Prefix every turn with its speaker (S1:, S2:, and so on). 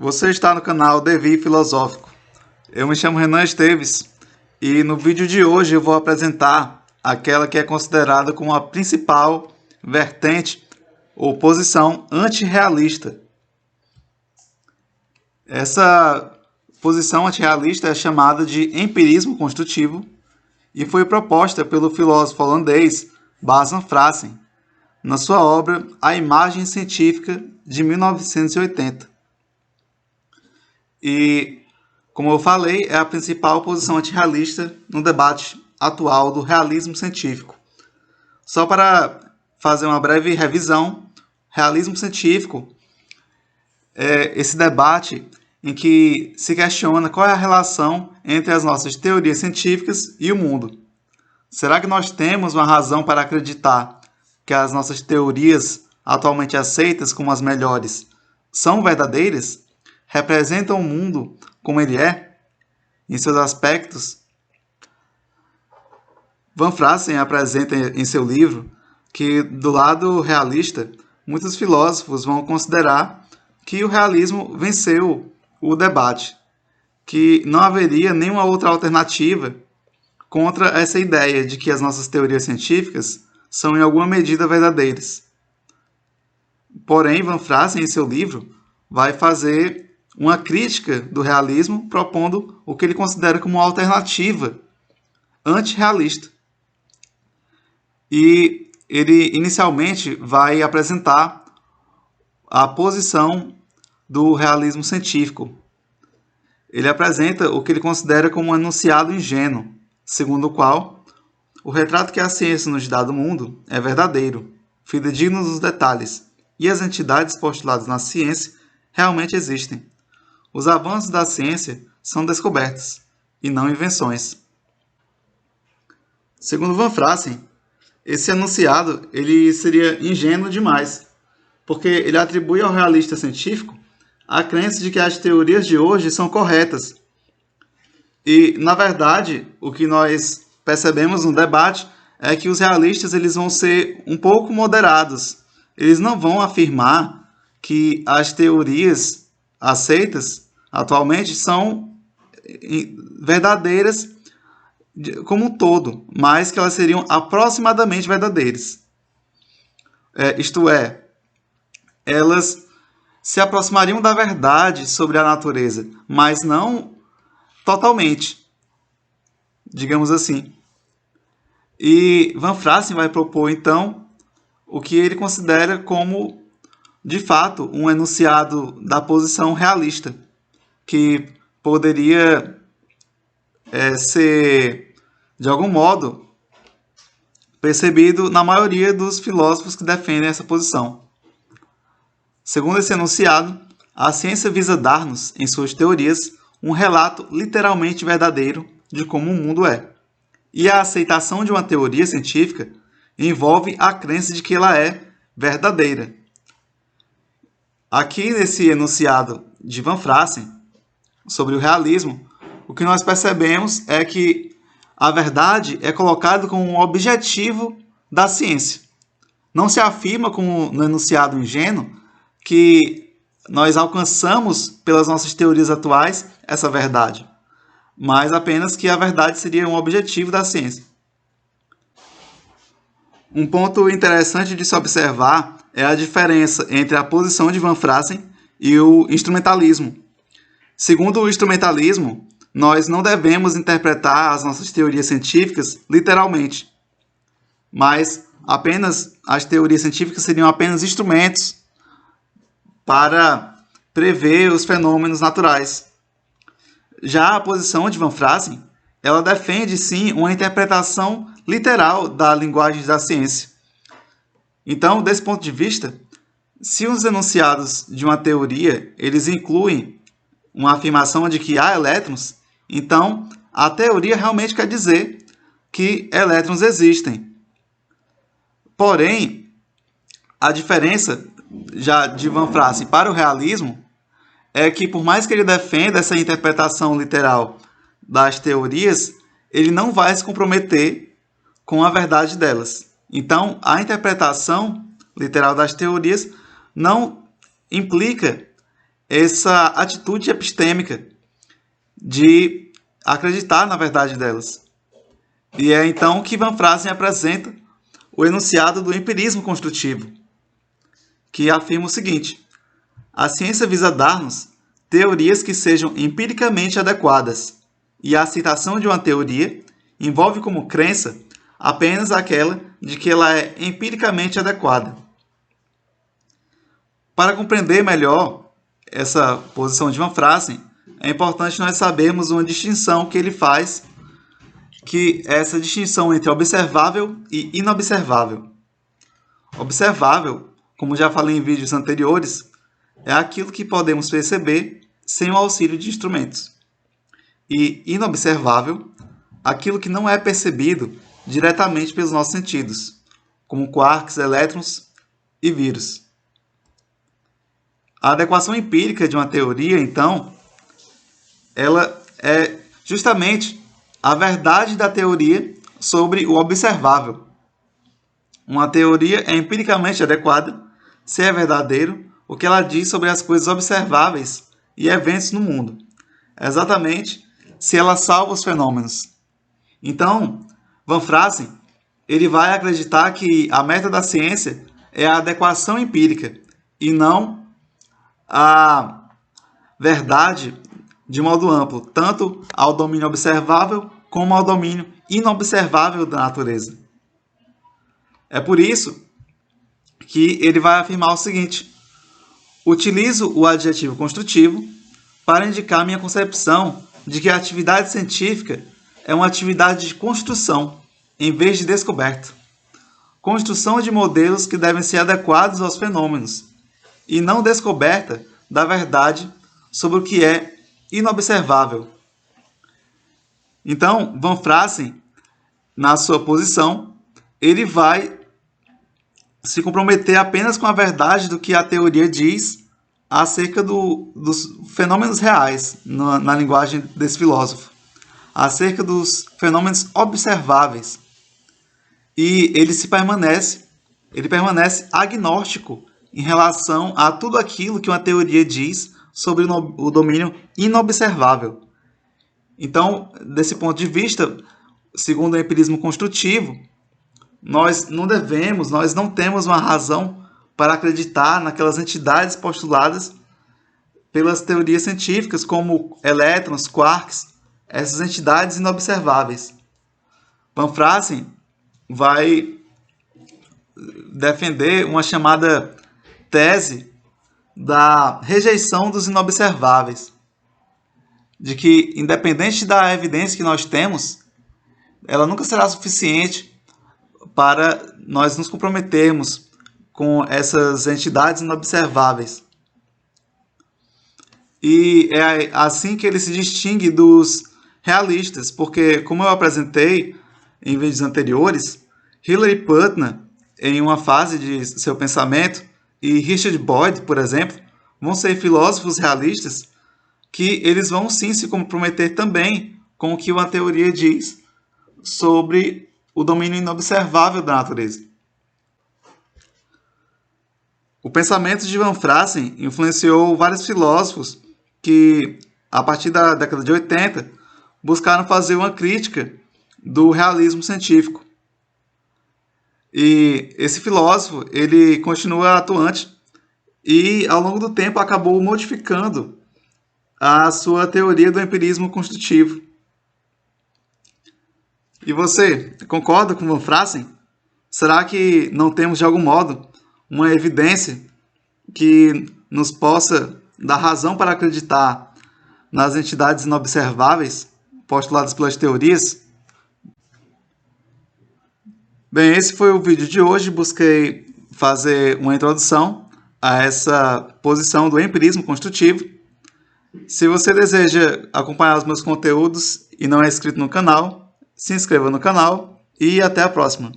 S1: Você está no canal Devi Filosófico. Eu me chamo Renan Esteves e no vídeo de hoje eu vou apresentar aquela que é considerada como a principal vertente ou posição antirrealista. Essa posição antirrealista é chamada de empirismo construtivo e foi proposta pelo filósofo holandês Bas van Fraassen na sua obra A Imagem Científica, de 1980. E, como eu falei, é a principal posição antirrealista no debate atual do realismo científico. Só para fazer uma breve revisão, realismo científico é esse debate em que se questiona qual é a relação entre as nossas teorias científicas e o mundo. Será que nós temos uma razão para acreditar que as nossas teorias atualmente aceitas como as melhores são verdadeiras? Representam o mundo como ele é, em seus aspectos? Van Fraassen apresenta em seu livro que, do lado realista, muitos filósofos vão considerar que o realismo venceu o debate, que não haveria nenhuma outra alternativa contra essa ideia de que as nossas teorias científicas são em alguma medida verdadeiras. Porém, Van Fraassen, em seu livro, vai fazer uma crítica do realismo, propondo o que ele considera como uma alternativa antirrealista. E ele inicialmente vai apresentar a posição do realismo científico. Ele apresenta o que ele considera como um enunciado ingênuo, segundo o qual o retrato que a ciência nos dá do mundo é verdadeiro, fidedigno dos detalhes, e as entidades postuladas na ciência realmente existem. Os avanços da ciência são descobertas, e não invenções. Segundo Van Fraassen, esse enunciado ele seria ingênuo demais, porque ele atribui ao realista científico a crença de que as teorias de hoje são corretas. E, na verdade, o que nós percebemos no debate é que os realistas eles vão ser um pouco moderados. Eles não vão afirmar que as teorias aceitas atualmente são verdadeiras como um todo, mas que elas seriam aproximadamente verdadeiras. Isto é, elas se aproximariam da verdade sobre a natureza, mas não totalmente, digamos assim. E Van Fraassen vai propor, então, o que ele considera como, de fato, um enunciado da posição realista, que poderia ser, de algum modo, percebido na maioria dos filósofos que defendem essa posição. Segundo esse enunciado, a ciência visa dar-nos, em suas teorias, um relato literalmente verdadeiro de como o mundo é. E a aceitação de uma teoria científica envolve a crença de que ela é verdadeira. Aqui nesse enunciado de Van Fraassen, sobre o realismo, o que nós percebemos é que a verdade é colocada como um objetivo da ciência. Não se afirma, como no enunciado ingênuo, que nós alcançamos, pelas nossas teorias atuais, essa verdade, mas apenas que a verdade seria um objetivo da ciência. Um ponto interessante de se observar é a diferença entre a posição de Van Fraassen e o instrumentalismo. Segundo o instrumentalismo, nós não devemos interpretar as nossas teorias científicas literalmente, mas as teorias científicas seriam apenas instrumentos para prever os fenômenos naturais. Já a posição de Van Fraassen, ela defende sim uma interpretação literal da linguagem da ciência. Então, desse ponto de vista, se os enunciados de uma teoria eles incluem uma afirmação de que há elétrons, então a teoria realmente quer dizer que elétrons existem. Porém, a diferença já de Van Fraassen para o realismo é que, por mais que ele defenda essa interpretação literal das teorias, ele não vai se comprometer com a verdade delas. Então, a interpretação literal das teorias não implica essa atitude epistêmica de acreditar na verdade delas. E é então que Van Fraassen apresenta o enunciado do empirismo construtivo, que afirma o seguinte: a ciência visa dar-nos teorias que sejam empiricamente adequadas, e a aceitação de uma teoria envolve como crença apenas aquela de que ela é empiricamente adequada. Para compreender melhor essa posição de Van Fraassen, é importante nós sabermos uma distinção que ele faz, que é essa distinção entre observável e inobservável. Observável, como já falei em vídeos anteriores, é aquilo que podemos perceber sem o auxílio de instrumentos. E inobservável, aquilo que não é percebido diretamente pelos nossos sentidos, como quarks, elétrons e vírus. A adequação empírica de uma teoria, então, ela é justamente a verdade da teoria sobre o observável. Uma teoria é empiricamente adequada se é verdadeiro o que ela diz sobre as coisas observáveis e eventos no mundo, exatamente se ela salva os fenômenos. Então, Van Fraassen ele vai acreditar que a meta da ciência é a adequação empírica e não a verdade de modo amplo, tanto ao domínio observável como ao domínio inobservável da natureza. É por isso que ele vai afirmar o seguinte: utilizo o adjetivo construtivo para indicar minha concepção de que a atividade científica é uma atividade de construção, em vez de descoberta. Construção de modelos que devem ser adequados aos fenômenos, e não descoberta da verdade sobre o que é inobservável. Então, Van Fraassen, na sua posição, ele vai se comprometer apenas com a verdade do que a teoria diz acerca dos fenômenos reais, na linguagem desse filósofo, acerca dos fenômenos observáveis. E ele permanece agnóstico em relação a tudo aquilo que uma teoria diz sobre o domínio inobservável. Então, desse ponto de vista, segundo o empirismo construtivo, nós não temos uma razão para acreditar naquelas entidades postuladas pelas teorias científicas, como elétrons, quarks, essas entidades inobserváveis. Van Fraassen vai defender uma chamada tese da rejeição dos inobserváveis, de que, independente da evidência que nós temos, ela nunca será suficiente para nós nos comprometermos com essas entidades inobserváveis. E é assim que ele se distingue dos realistas, porque, como eu apresentei em vídeos anteriores, Hilary Putnam, em uma fase de seu pensamento, e Richard Boyd, por exemplo, vão ser filósofos realistas que eles vão sim se comprometer também com o que uma teoria diz sobre o domínio inobservável da natureza. O pensamento de Van Fraassen influenciou vários filósofos que, a partir da década de 80, buscaram fazer uma crítica do realismo científico. E esse filósofo, ele continua atuante e, ao longo do tempo, acabou modificando a sua teoria do empirismo construtivo. E você, concorda com Van Fraassen? Será que não temos, de algum modo, uma evidência que nos possa dar razão para acreditar nas entidades inobserváveis postuladas pelas teorias? Bem, esse foi o vídeo de hoje. Busquei fazer uma introdução a essa posição do empirismo construtivo. Se você deseja acompanhar os meus conteúdos e não é inscrito no canal, se inscreva no canal e até a próxima.